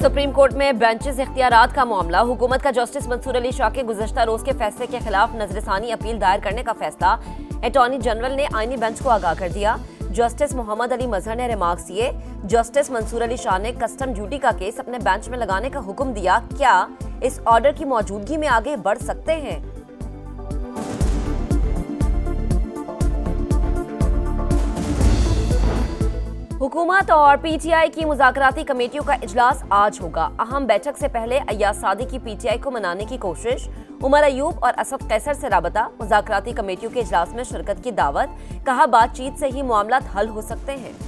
Supreme court में benches इख्तियारात का मामला। हुकूमत का जस्टिस मंसूर अली शाह के गुज़श्ता रोज के फैसले के खिलाफ नजरसानी अपील दायर करने का फैसला। अटॉर्नी जनरल ने आईनी बेंच को आगाह कर दिया। जस्टिस मोहम्मद अली मजहर ने रिमार्क्स दिए। जस्टिस मंसूर अली शाह ने कस्टम ड्यूटी का केस अपने बेंच में लगाने का हुक्म दिया। क्या इस ऑर्डर की मौजूदगी में आगे बढ़ सकते हैं? हुकूमत और पीटीआई की मुज़ाकराती कमेटियों का इजलास आज होगा। अहम बैठक से पहले अय्याज सादी की पीटीआई को मनाने की कोशिश। उमर अयूब और असद कैसर से राबता। मुज़ाकराती कमेटियों के इजलास में शिरकत की दावत। कहा बातचीत से ही मामला हल हो सकते हैं।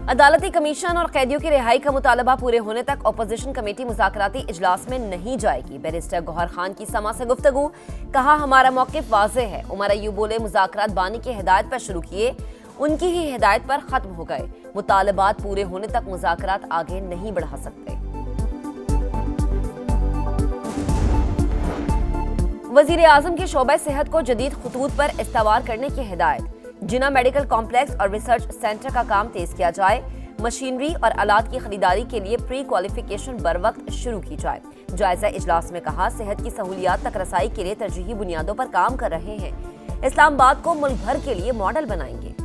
अदालती कमीशन और कैदियों की रिहाई का मुतालबा पूरे होने तक अपोजिशन कमेटी मुज़ाकराती इजलास में नहीं जाएगी। बैरिस्टर गौहर खान की समा से गुफ्तगू। कहा हमारा मौक़िफ़ वाज़ेह है। उमर अयूब बोले मुज़ाकरात बानी की हिदायत पर शुरू किए, उनकी ही हिदायत पर खत्म हो गए। मुतालबात पूरे होने तक मुज़ाकरात आगे नहीं बढ़ा सकते। वज़ीर आज़म के शोबे सेहत को जदीद खतूत पर इस्तेवार करने की हिदायत। जिना मेडिकल कॉम्प्लेक्स और रिसर्च सेंटर का काम तेज किया जाए। मशीनरी और आलात की खरीदारी के लिए प्री क्वालिफिकेशन बर वक्त शुरू की जाए। जायजा इजलास में कहा सेहत की सहूलियात तक रसाई के लिए तरजीही बुनियादों पर काम कर रहे हैं। इस्लामाबाद को मुल्क भर के लिए मॉडल बनाएंगे।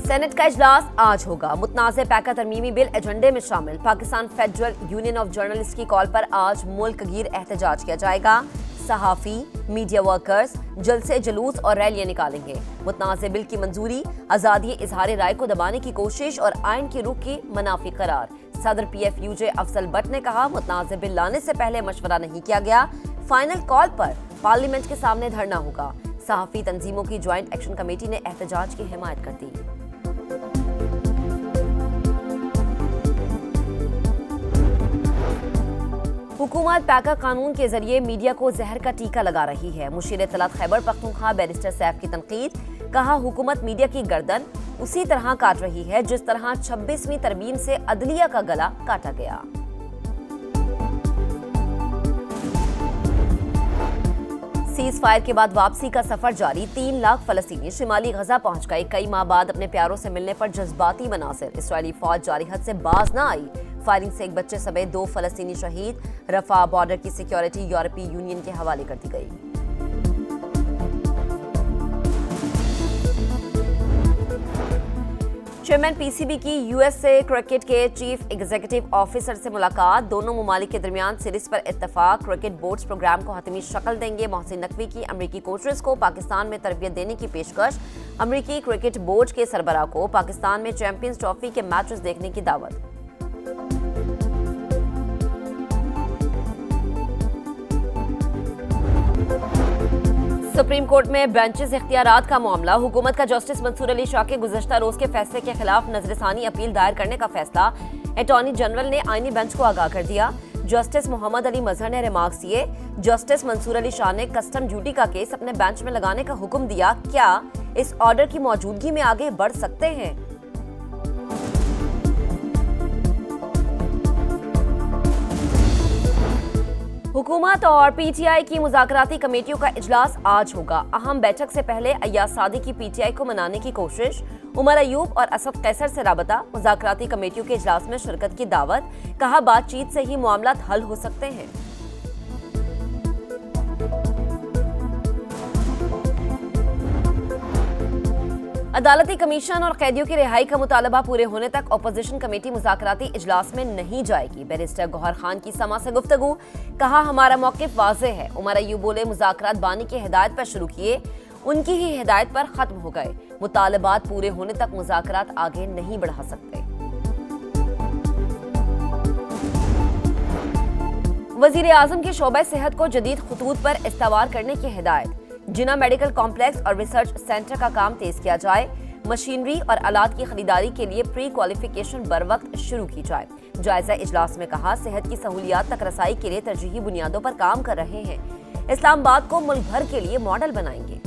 सेनेट का इजलास आज होगा। मुतनाज़े पैका तरमीमी बिल एजेंडे में शामिल। Pakistan federal union of journalist की कॉल पर आज मुल्क गिर एहतजाज किया जाएगा। सहाफ़ी, मीडिया वर्कर्स जलसे, जुलूस और रैलियां निकालेंगे। मुतनाज़े बिल की मंजूरी आज़ादी इजहार राय को दबाने की कोशिश और आइन की रुख की मनाफी करार। सदर PFUJ अफजल भट्ट ने कहा मुतनाज़े बिल लाने से पहले मशवरा नहीं किया गया। फाइनल कॉल पर पार्लियामेंट के सामने धरना होगा। सहाफ़ी तंजीमों की ज्वाइंट एक्शन कमेटी ने एहतजाज की हिमायत कर दी। हुकूमत पैका कानून के जरिए मीडिया को जहर का टीका लगा रही है। मुशीर इत्तलात खैबर पख्तूनख्वा बैरिस्टर सैफ की तनकीद। कहा हुकूमत मीडिया की गर्दन उसी तरह काट रही है जिस तरह 26वीं तरमीम से अदलिया का गला काटा गया। सीज फायर के बाद वापसी का सफर जारी। 3 लाख फलस्तीनी शिमाली गजा पहुंच गए। कई माह बाद अपने प्यारों से मिलने पर जज्बाती मनासिर। इसराइली फौज जारी हद से बाज न आई। फायरिंग से एक बच्चे समेत 2 फलस्तीनी शहीद। रफा बॉर्डर की सिक्योरिटी यूरोपीय यूनियन के हवाले कर दी गई। चेयरमैन PCB की USA क्रिकेट के चीफ एग्जीक्यूटिव ऑफिसर से मुलाकात। दोनों मुमालिक के दरमियान सीरीज पर इत्तफाक। क्रिकेट बोर्ड्स प्रोग्राम को हतमी शक्ल देंगे। मोहसिन नकवी की अमरीकी कोचर्स को पाकिस्तान में तरबियत देने की पेशकश। अमरीकी क्रिकेट बोर्ड के सरबराह को पाकिस्तान में चैंपियंस ट्रॉफी के मैचेस देखने की दावत। सुप्रीम कोर्ट में बेंचेस इख्तियारात का मामला। हुकूमत का जस्टिस मंसूर अली शाह के गुज़श्ता रोज के फैसले के खिलाफ नजरसानी अपील दायर करने का फैसला। अटॉर्नी जनरल ने आईनी बेंच को आगाह कर दिया। जस्टिस मोहम्मद अली मजहर ने रिमार्क्स दिए। जस्टिस मंसूर अली शाह ने कस्टम ड्यूटी का केस अपने बेंच में लगाने का हुक्म दिया। क्या इस ऑर्डर की मौजूदगी में आगे बढ़ सकते हैं? हुकूमत और पीटीआई की मुज़ाकराती कमेटियों का इजलास आज होगा। अहम बैठक से पहले अय्याज सादी की पीटीआई को मनाने की कोशिश। उमर अयूब और असद कैसर से राबता। मुज़ाकराती कमेटियों के इजलास में शिरकत की दावत। कहा बातचीत से ही मामला हल हो सकते हैं। अदालती कमीशन और कैदियों की रिहाई का मुतालबा पूरे होने तक अपोजिशन कमेटी मुज़ाकराती इजलास में नहीं जाएगी। बैरिस्टर गौहर खान की समा से गुफ्तगू। कहा हमारा मौक़िफ़ वाज़ेह है। उमर अयूब बोले मुज़ाकरात बानी की हिदायत पर शुरू किए, उनकी ही हिदायत पर खत्म हो गए। मुतालबात पूरे होने तक मुज़ाकरात आगे नहीं बढ़ा सकते। वज़ीर आज़म के शोबे सेहत को जदीद खतूत पर इस्तेवार करने की हिदायत। जिना मेडिकल कॉम्प्लेक्स और रिसर्च सेंटर का काम तेज किया जाए। मशीनरी और आलात की खरीदारी के लिए प्री क्वालिफिकेशन बर वक्त शुरू की जाए। जायजा इजलास में कहा सेहत की सहूलियात तक रसाई के लिए तरजीही बुनियादों पर काम कर रहे हैं। इस्लामाबाद को मुल्क भर के लिए मॉडल बनाएंगे।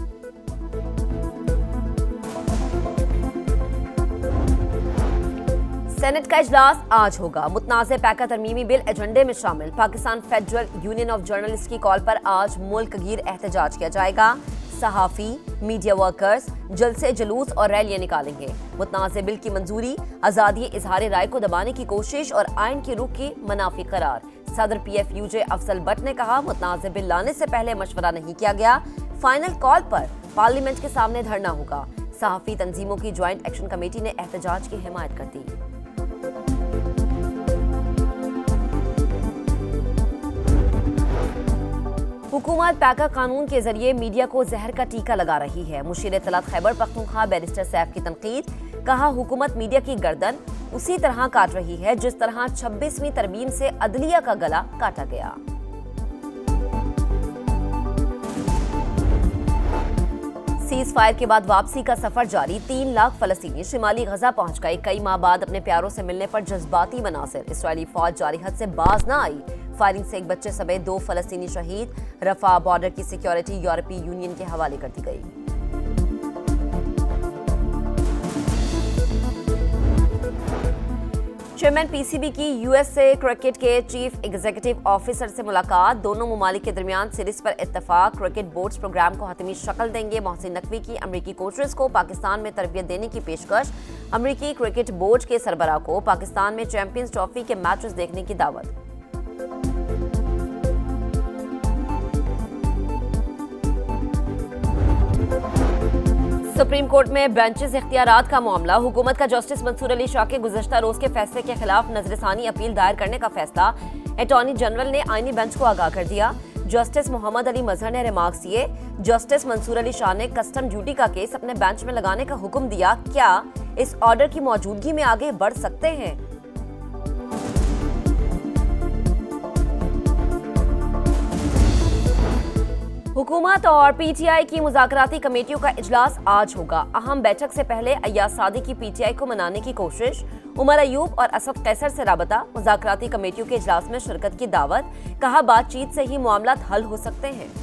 सेनेट का इजलास आज होगा। मुतनाज़ पैका तरमीमी बिल एजेंडे में शामिल। Pakistan federal union of journalist की कॉल पर आज मुल्क गिर एहतजाज किया जाएगा। सहाफ़ी, मीडिया वर्कर्स जलसे, जुलूस और रैलियां निकालेंगे। मुतनाज़ बिल की मंजूरी आज़ादी इजहार राय को दबाने की कोशिश और आइन की रुख की मनाफी करार। सदर PFUJ अफजल भट्ट ने कहा, मुतनाज़ बिल लाने से पहले मशवरा नहीं किया गया। फाइनल कॉल पर पार्लियामेंट के सामने धरना होगा। सहाफ़ी तंजीमों की ज्वाइंट एक्शन कमेटी ने एहतजाज की हिमायत कर दी। हुकूमत पैका कानून के जरिए मीडिया को जहर का टीका लगा रही है। मुशीर इत्तलात खैबर पख्तूनख्वा बैरिस्टर सैफ की तनकीद। कहा, हुकूमत मीडिया की गर्दन उसी तरह काट रही है जिस तरह 26वीं तरमीम से अदलिया का गला काटा गया। सीज फायर के बाद वापसी का सफर जारी। 3 लाख फलस्तीनी शिमाली गजा पहुंच गए। कई माह बाद अपने प्यारों से मिलने पर जज्बाती मनासिर। इसराइली फौज जारी हद से बाज न आई। फायरिंग से एक बच्चे समेत 2 फलस्तीनी शहीद। रफा बॉर्डर की सिक्योरिटी यूरोपीय यूनियन के हवाले कर दी गई। चेयरमैन PCB की USA क्रिकेट के चीफ एग्जीक्यूटिव ऑफिसर से मुलाकात। दोनों मुमालिक के दरमियान सीरीज पर इत्तफाक। क्रिकेट बोर्ड्स प्रोग्राम को हतमी शक्ल देंगे। मोहसिन नकवी की अमरीकी कोचर्स को पाकिस्तान में तरबियत देने की पेशकश। अमरीकी क्रिकेट बोर्ड के सरबराह को पाकिस्तान में चैंपियंस ट्रॉफी के मैचेस देखने की दावत। सुप्रीम कोर्ट में बेंचेस इख्तियारात का मामला। हुकूमत का जस्टिस मंसूर अली शाह के गुज़श्ता रोज के फैसले के खिलाफ नजरसानी अपील दायर करने का फैसला। अटॉर्नी जनरल ने आईनी बेंच को आगाह कर दिया। जस्टिस मोहम्मद अली मजहर ने रिमार्क्स दिए। जस्टिस मंसूर अली शाह ने कस्टम ड्यूटी का केस अपने बेंच में लगाने का हुक्म दिया। क्या इस ऑर्डर की मौजूदगी में आगे बढ़ सकते हैं? हुकूमत और PTI की मुज़ाकराती कमेटियों का इजलास आज होगा। अहम बैठक से पहले अय्याज सादी की PTI को मनाने की कोशिश। उमर अयूब और असद कैसर से राबता। मुज़ाकराती कमेटियों के इजलास में शिरकत की दावत। कहा, बातचीत से ही मामला हल हो सकते हैं।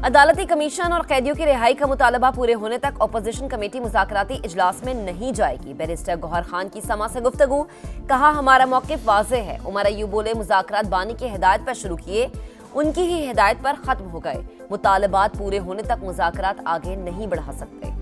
अदालती कमीशन और कैदियों की रिहाई का मुतालबा पूरे होने तक अपोजिशन कमेटी मुज़ाकराती इजलास में नहीं जाएगी। बैरिस्टर गौहर खान की समा से गुफ्तगू। कहा, हमारा मौक़िफ़ वाज़ेह है। उमर अयूब बोले, मुज़ाकरात बानी की हिदायत पर शुरू किए, उनकी ही हिदायत पर खत्म हो गए। मुतालबात पूरे होने तक मुज़ाकरात आगे नहीं बढ़ा सकते।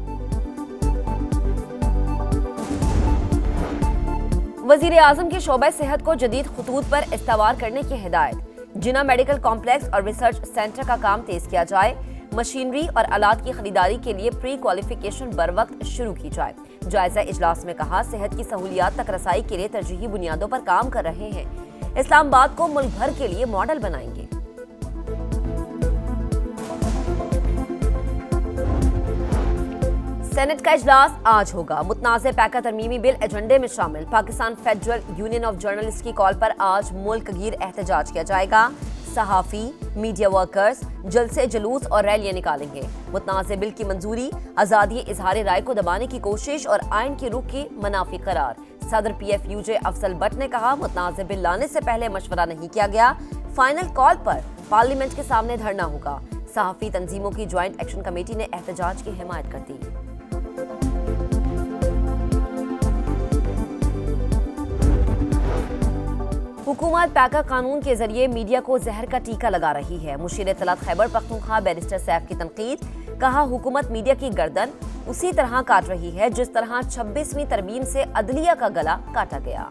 वज़ीर आज़म के शोबे सेहत को जदीद खतूत पर इस्तावार करने की हिदायत। जिना मेडिकल कॉम्प्लेक्स और रिसर्च सेंटर का काम तेज किया जाए। मशीनरी और आलात की खरीदारी के लिए प्री क्वालिफिकेशन बर वक्त शुरू की जाए। जायजा इजलास में कहा, सेहत की सहूलियात तक रसाई के लिए तरजीही बुनियादों पर काम कर रहे हैं। इस्लामाबाद को मुल्क भर के लिए मॉडल बनाएंगे। सेनेट का इजलास आज होगा। मुतनाज़ पैका तरमीमी बिल एजेंडे में शामिल। Pakistan federal union of journalist की कॉल पर आज मुल्क गिर एहतजाज किया जाएगा। सहाफ़ी, मीडिया वर्कर्स जलसे, जुलूस और रैलियां निकालेंगे। मुतनाज़ बिल की मंजूरी आज़ादी इजहार राय को दबाने की कोशिश और आइन की रुख की मनाफी करार। सदर PFUJ अफजल भट्ट ने कहा, मुतनाज़ बिल लाने से पहले मशवरा नहीं किया गया। फाइनल कॉल पर पार्लियामेंट के सामने धरना होगा। सहाफ़ी तंजीमों की ज्वाइंट एक्शन कमेटी ने एहतजाज की हिमायत कर दी। हुकूमत पैका कानून के जरिए मीडिया को जहर का टीका लगा रही है। मुशीर इत्तलात खैबर पख्तूनख्वा बैरिस्टर सैफ की तनकीद। कहा, हुकूमत मीडिया की गर्दन उसी तरह काट रही है जिस तरह 26वीं तरमीम से अदलिया का गला काटा गया।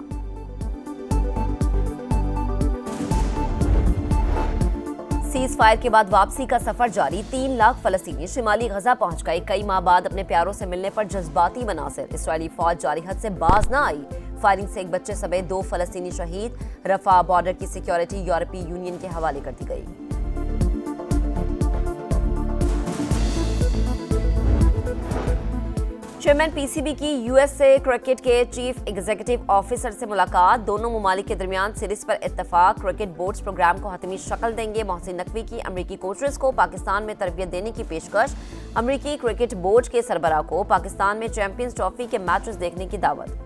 सीज फायर के बाद वापसी का सफर जारी। 3 लाख फलस्तीनी शिमाली गजा पहुंच गए। कई माह बाद अपने प्यारों से मिलने पर जज्बाती मनासिर। इसराइली फौज जारी हद से बाज न आई। फायरिंग से एक बच्चे समेत 2 फलस्तीनी शहीद। रफा बॉर्डर की सिक्योरिटी यूरोपीय यूनियन के हवाले कर दी गई। चेयरमैन PCB की USA क्रिकेट के चीफ एग्जीक्यूटिव ऑफिसर से मुलाकात। दोनों मुमालिक के दरमियान सीरीज पर इत्तफाक। क्रिकेट बोर्ड्स प्रोग्राम को हतमी शक्ल देंगे। मोहसिन नकवी की अमरीकी कोचर्स को पाकिस्तान में तरबियत देने की पेशकश। अमरीकी क्रिकेट बोर्ड के सरबराह को पाकिस्तान में चैंपियंस ट्रॉफी के मैचेस देखने की दावत।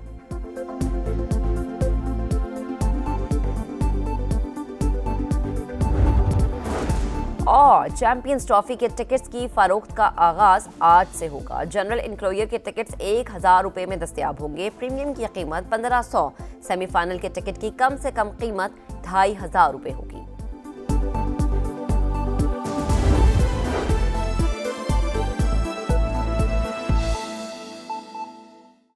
और चैंपियंस ट्रॉफी के टिकट्स की फरोख्त का आगाज आज से होगा। जनरल इंक्लोयर के टिकट्स 1000 रुपए में दस्तयाब होंगे। प्रीमियम की कीमत 1500, सेमीफाइनल के टिकट की कम से कम कीमत 2500 रुपए होगी।